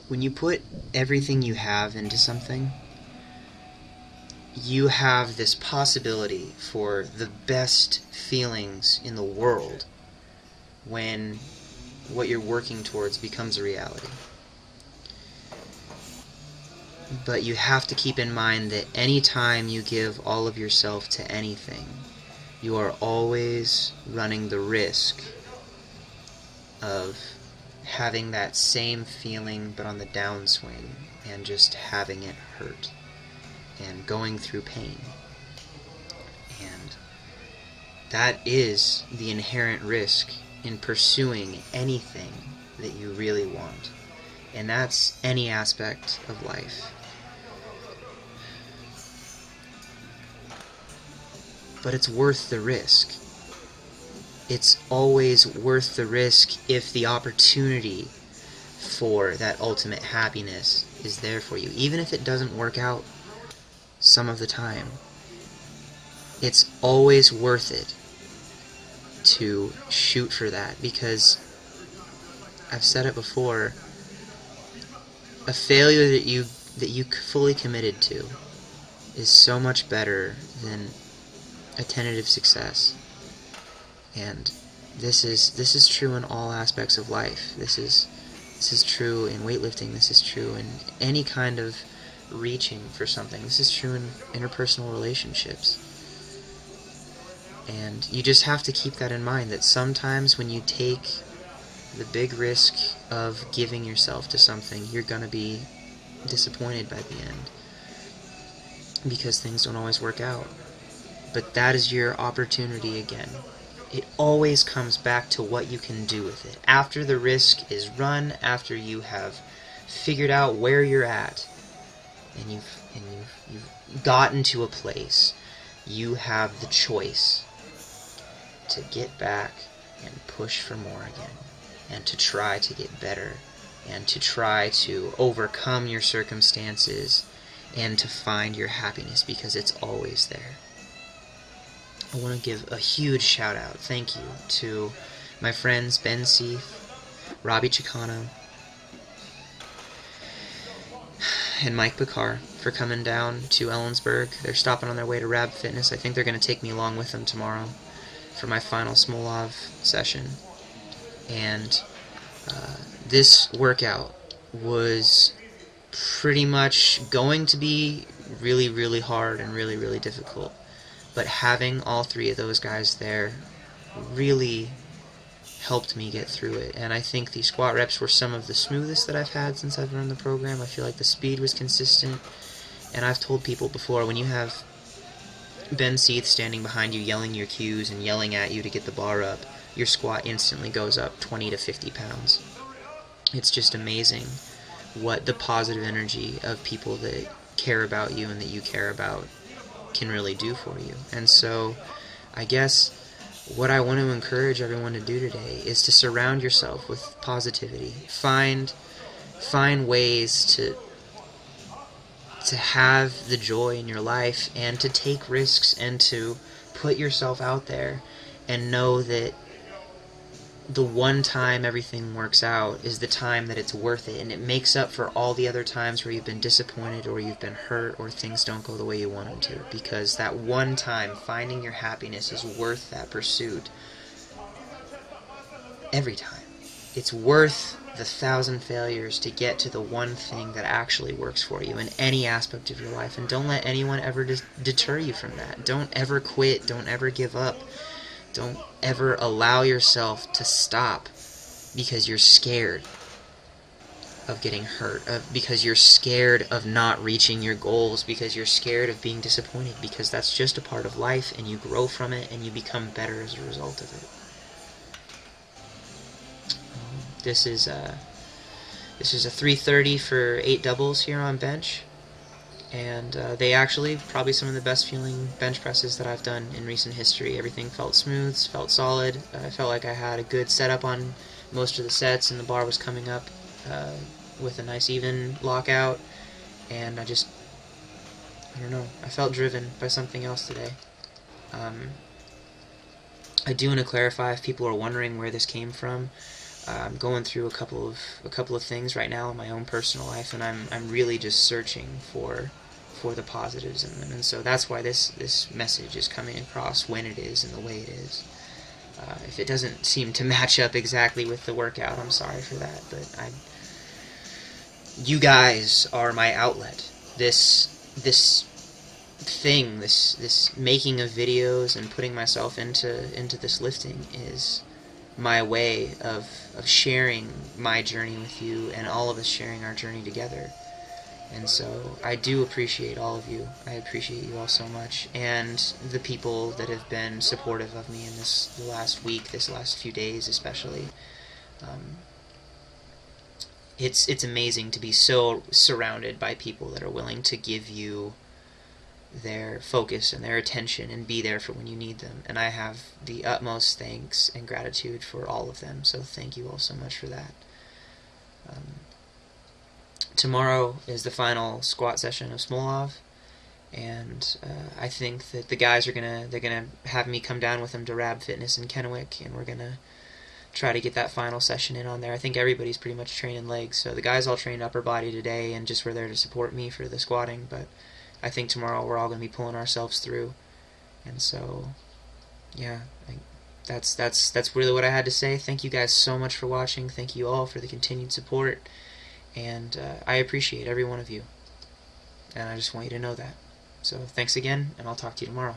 when you put everything you have into something, you have this possibility for the best feelings in the world when what you're working towards becomes a reality. But you have to keep in mind that any time you give all of yourself to anything, you are always running the risk of having that same feeling but on the downswing and just having it hurt and going through pain. And that is the inherent risk in pursuing anything that you really want. And that's any aspect of life. But it's worth the risk. It's always worth the risk if the opportunity for that ultimate happiness is there for you. Even if it doesn't work out some of the time, it's always worth it to shoot for that, because I've said it before, a failure that you fully committed to is so much better than a tentative success. And this is true in all aspects of life. This is true in weightlifting. This is true in any kind of reaching for something. This is true in interpersonal relationships. And you just have to keep that in mind, that sometimes when you take the big risk of giving yourself to something, you're going to be disappointed by the end, because things don't always work out. But that is your opportunity again. It always comes back to what you can do with it. After the risk is run, after you have figured out where you're at, and you've gotten to a place, you have the choice to get back and push for more again, and to try to get better, and to try to overcome your circumstances, and to find your happiness, because it's always there. I want to give a huge shout out, thank you, to my friends Ben Seith, Robbie Chicano, and Mike Picard for coming down to Ellensburg. They're stopping on their way to Rab Fitness. I think they're going to take me along with them tomorrow for my final Smolov session. And this workout was pretty much going to be really, really hard and really, really difficult. But having all three of those guys there really helped me get through it. And I think the squat reps were some of the smoothest that I've had since I've run the program. I feel like the speed was consistent. And I've told people before, when you have Ben Seith standing behind you yelling your cues and yelling at you to get the bar up, your squat instantly goes up 20 to 50 pounds. It's just amazing what the positive energy of people that care about you and that you care about can really do for you. And so I guess what I want to encourage everyone to do today is to surround yourself with positivity. Find ways to have the joy in your life, and to take risks, and to put yourself out there, and know that the one time everything works out is the time that it's worth it, and it makes up for all the other times where you've been disappointed, or you've been hurt, or things don't go the way you want them to, because that one time finding your happiness is worth that pursuit every time. It's worth the 1,000 failures to get to the one thing that actually works for you in any aspect of your life. And don't let anyone ever deter you from that. Don't ever quit. Don't ever give up. Don't ever allow yourself to stop because you're scared of getting hurt, because you're scared of not reaching your goals, because you're scared of being disappointed, because that's just a part of life, and you grow from it, and you become better as a result of it. This is a 330 for 8 doubles here on bench, and they actually probably some of the best feeling bench presses that I've done in recent history. Everything felt smooth, felt solid. I felt like I had a good setup on most of the sets, and the bar was coming up with a nice even lockout, and I don't know, I felt driven by something else today. I do want to clarify, if people are wondering where this came from, I'm going through a couple of things right now in my own personal life, and I'm really just searching for the positives in them, and so that's why this message is coming across when it is and the way it is. If it doesn't seem to match up exactly with the workout, I'm sorry for that, but you guys are my outlet. This thing, this making of videos and putting myself into this lifting is my way of sharing my journey with you, and all of us sharing our journey together. And so I do appreciate all of you. I appreciate you all so much, and the people that have been supportive of me in the last week, this last few days especially. It's amazing to be so surrounded by people that are willing to give you their focus and their attention and be there for when you need them. And I have the utmost thanks and gratitude for all of them, so thank you all so much for that. Tomorrow is the final squat session of Smolov, and I think that the guys they're gonna have me come down with them to Rab Fitness in Kennewick, and we're gonna try to get that final session in on there. I think everybody's pretty much training legs, so the guys all trained upper body today and just were there to support me for the squatting, but I think tomorrow we're all going to be pulling ourselves through. And so, yeah, that's really what I had to say. Thank you guys so much for watching. Thank you all for the continued support, and I appreciate every one of you, and I just want you to know that. So thanks again, and I'll talk to you tomorrow.